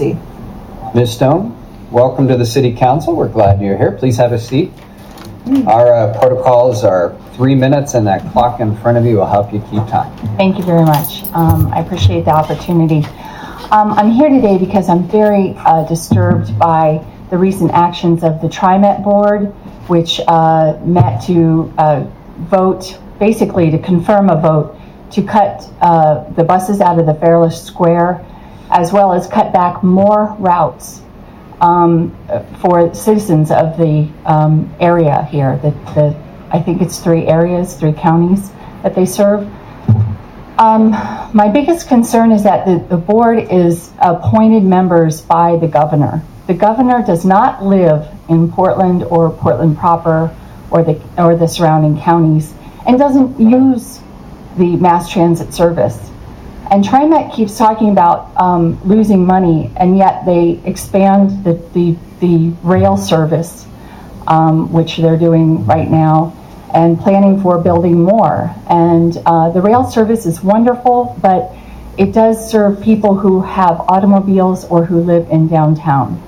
democracy. Ms. Stone, welcome to the City Council. We're glad you're here. Please have a seat. Our protocols are 3 minutes, and that clock in front of you will help you keep time. Thank you very much. I appreciate the opportunity. I'm here today because I'm very disturbed by the recent actions of the Trimet board, which met to vote, basically to confirm a vote to cut the buses out of the Fairless Square, as well as cut back more routes for citizens of the area here. I think it's 3 areas, 3 counties that they serve. My biggest concern is that the board is appointed members by the governor. The governor does not live in Portland or Portland proper or the surrounding counties, and doesn't use the mass transit service. And Trimet keeps talking about losing money, and yet they expand the rail service, which they're doing right now, and planning for building more. And the rail service is wonderful, but it does serve people who have automobiles or who live in downtown,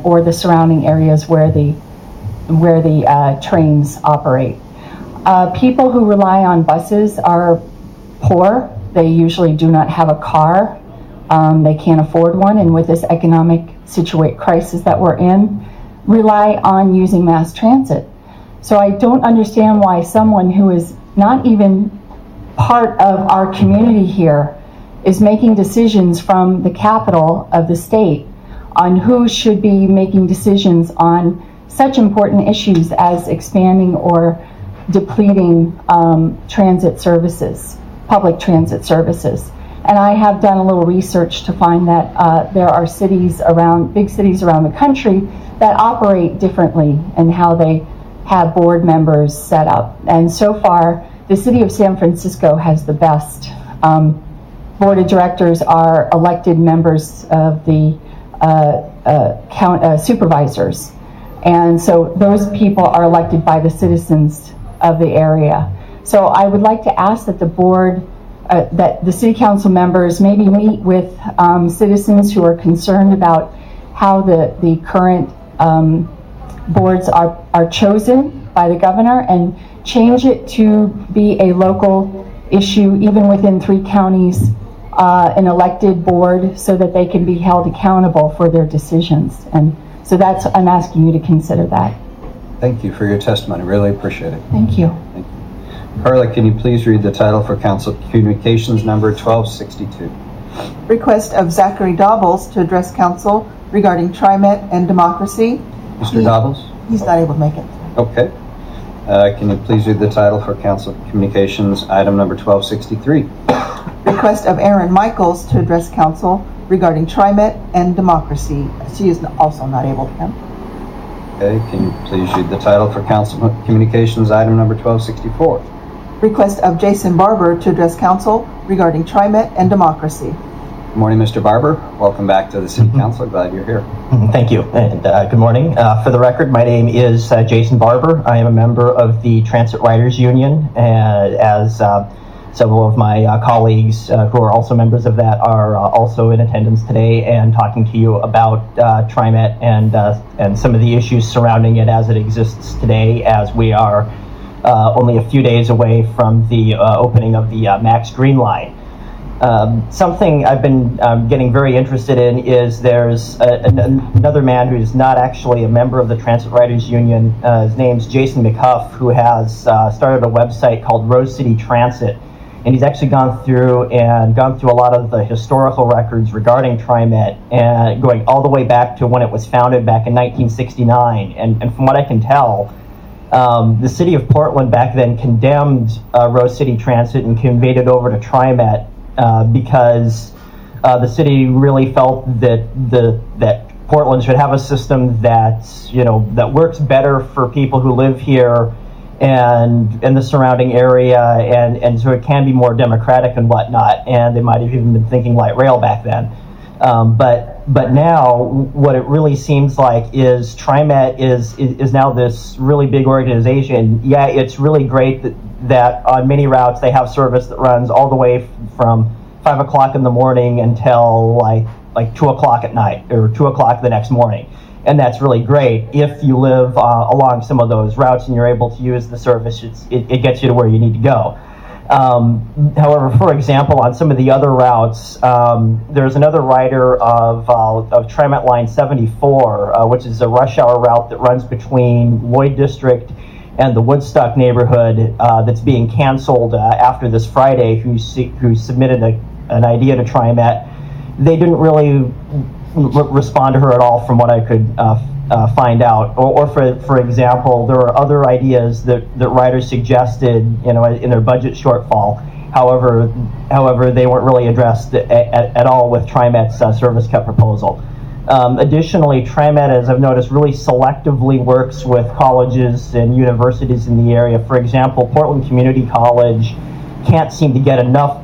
or the surrounding areas where the trains operate. People who rely on buses are poor. They usually do not have a car. They can't afford one, and with this economic crisis that we're in, rely on using mass transit. So I don't understand why someone who is not even part of our community here is making decisions from the capital of the state on who should be making decisions on such important issues as expanding or depleting transit services, public transit services. And I have done a little research to find that there are big cities around the country that operate differently in how they have board members set up. And so far, the city of San Francisco has the best. Board of directors are elected members of the supervisors. And so those people are elected by the citizens of the area. So I would like to ask that the board, that the city council members maybe meet with citizens who are concerned about how the current boards are chosen by the governor, and change it to be a local issue, even within 3 counties, an elected board, so that they can be held accountable for their decisions. And so I'm asking you to consider that. Thank you for your testimony. Really appreciate it. Thank you. Thank you. Carla, can you please read the title for Council Communications number 1262? Request of Zachary Dobbles to address council regarding Trimet and democracy. Mr. Dobbles? He's not able to make it. Okay. Can you please read the title for Council Communications item number 1263? Request of Aaron Michaels to address council regarding Trimet and democracy. She is also not able to come. Okay, can you please read the title for Council Communications item number 1264? Request of Jason Barber to address council regarding Trimet and democracy. Good morning, Mr. Barber. Welcome back to the City Council. Glad you're here. Thank you, and good morning. For the record, my name is Jason Barber. I am a member of the Transit Riders Union, as several of my colleagues who are also members of that are also in attendance today and talking to you about Trimet and some of the issues surrounding it as it exists today, as we are only a few days away from the opening of the Max Green Line. Something I've been getting very interested in is there's another man who's not actually a member of the Transit Riders Union. His name's Jason McHuff, who has started a website called Rose City Transit. And he's actually gone through a lot of the historical records regarding Trimet, and going all the way back to when it was founded back in 1969. And from what I can tell, the city of Portland back then condemned Rose City Transit and conveyed it over to Trimet because the city really felt that Portland should have a system that works better for people who live here and in the surrounding area, and so it can be more democratic and whatnot. And they might have even been thinking light rail back then. But now what it really seems like is Trimet is now this really big organization. Yeah, it's really great that on many routes they have service that runs all the way from 5 o'clock in the morning until like like 2 o'clock at night or 2 o'clock the next morning. And that's really great if you live along some of those routes and you're able to use the service. It gets you to where you need to go. However, for example, on some of the other routes, there's another rider of Trimet Line 74, which is a rush hour route that runs between Lloyd District and the Woodstock neighborhood, that's being canceled after this Friday, who submitted an idea to Trimet. They didn't really respond to her at all from what I could find out. Or for example, there are other ideas that riders suggested, in their budget shortfall. However, they weren't really addressed at all with Trimet's service cut proposal. Additionally, Trimet, as I've noticed, really selectively works with colleges and universities in the area. For example, Portland Community College can't seem to get enough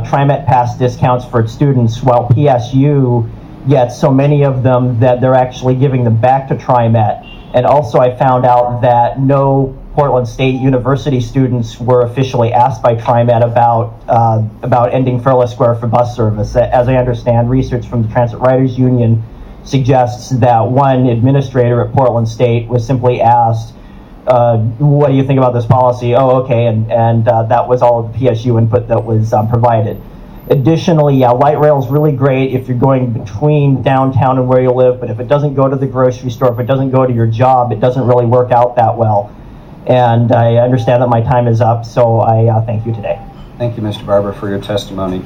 Trimet Pass discounts for its students, while PSU gets so many of them that they're actually giving them back to Trimet. And also I found out that no Portland State University students were officially asked by Trimet about ending Fairless Square for bus service. As I understand, research from the Transit Writers Union suggests that one administrator at Portland State was simply asked, what do you think about this policy? Oh, okay, and that was all of the PSU input that was provided. Additionally, light rail is really great if you're going between downtown and where you live, but if it doesn't go to the grocery store, if it doesn't go to your job, it doesn't really work out that well. And I understand that my time is up, so I thank you today. Thank you, Mr. Barber, for your testimony.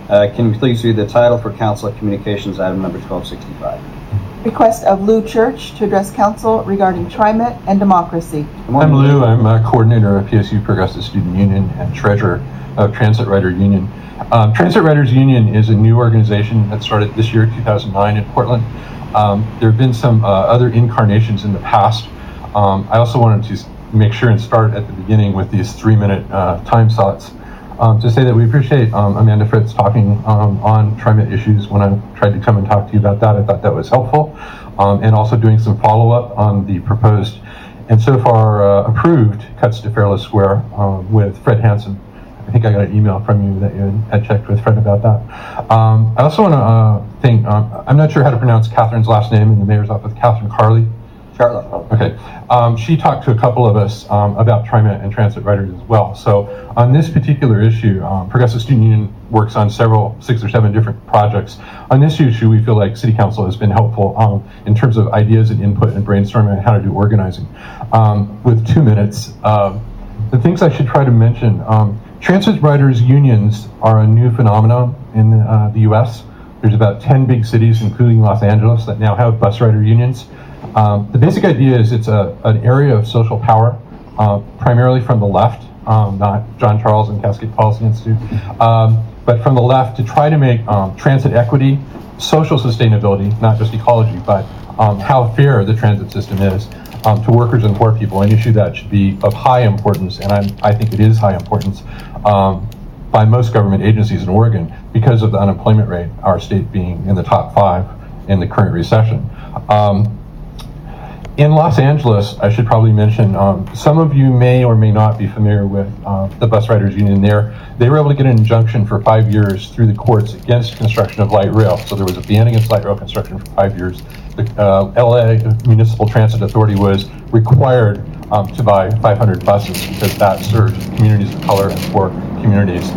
Can you please read the title for Council Communications, item number 1265? Request of Lou Church to address council regarding Trimet and democracy. I'm Lou. I'm coordinator of PSU Progressive Student Union and treasurer of Transit Rider Union. Transit Riders Union is a new organization that started this year, 2009, in Portland. There have been some other incarnations in the past. I also wanted to make sure and start at the beginning with these 3-minute time slots to say that we appreciate Amanda Fritz talking on Trimet issues. When I tried to come and talk to you about that, I thought that was helpful, and also doing some follow-up on the proposed and so far approved cuts to Fairless Square with Fred Hansen. I think I got an email from you that you had checked with Fred about that. I also want to thank, I'm not sure how to pronounce Catherine's last name in the mayor's office, Catherine Carley. Charlotte. Okay. She talked to a couple of us about Trimet and transit riders as well. So on this particular issue, Progressive Student Union works on 6 or 7 different projects. On this issue, we feel like City Council has been helpful in terms of ideas and input and brainstorming on how to do organizing. With 2 minutes, the things I should try to mention, transit riders unions are a new phenomenon in the US. There's about 10 big cities, including Los Angeles, that now have bus rider unions. The basic idea is it's an area of social power, primarily from the left, not John Charles and Cascade Policy Institute, but from the left to try to make transit equity, social sustainability, not just ecology, but how fair the transit system is to workers and poor people, an issue that should be of high importance, and I think it is high importance by most government agencies in Oregon because of the unemployment rate, our state being in the top 5 in the current recession. In Los Angeles, I should probably mention, some of you may or may not be familiar with the Bus Riders Union there. They were able to get an injunction for 5 years through the courts against construction of light rail. So there was a ban against light rail construction for 5 years. The LA Municipal Transit Authority was required to buy 500 buses because that served communities of color and poor communities,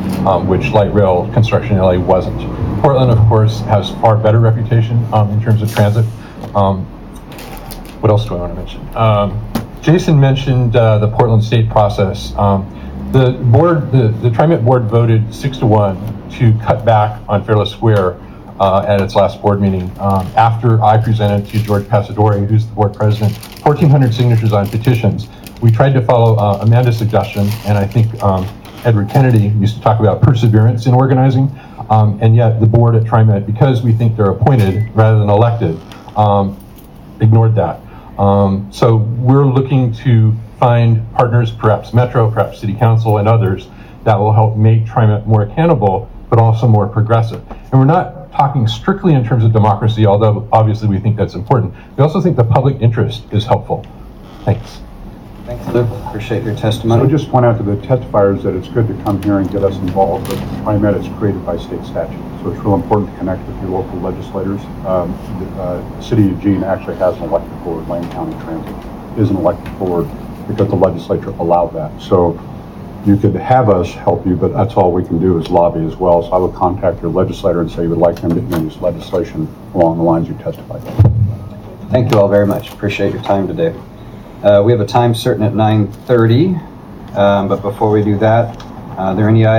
which light rail construction in LA wasn't. Portland, of course, has far better reputation in terms of transit. What else do I want to mention? Jason mentioned the Portland State process. The Trimet board voted 6-1 to cut back on Fairless Square at its last board meeting after I presented to George Passadori, who's the board president, 1,400 signatures on petitions. We tried to follow Amanda's suggestion, and I think Edward Kennedy used to talk about perseverance in organizing, and yet the board at Trimet, because we think they're appointed rather than elected, ignored that. So we're looking to find partners, perhaps Metro, perhaps City Council, and others that will help make Trimet more accountable, but also more progressive. And we're not talking strictly in terms of democracy, although obviously we think that's important. We also think the public interest is helpful. Thanks. Thanks, Luke. Appreciate your testimony. I would just point out to the testifiers that it's good to come here and get us involved with Trimet. It's created by state statute. So it's real important to connect with your local legislators. The City of Eugene actually has an elected board. Lane County Transit is an elected board because the legislature allowed that. So you could have us help you, but that's all we can do is lobby as well. So I would contact your legislator and say you would like them to introduce legislation along the lines you testified. Thank you all very much. Appreciate your time today. We have a time certain at 9:30, but before we do that, are there any items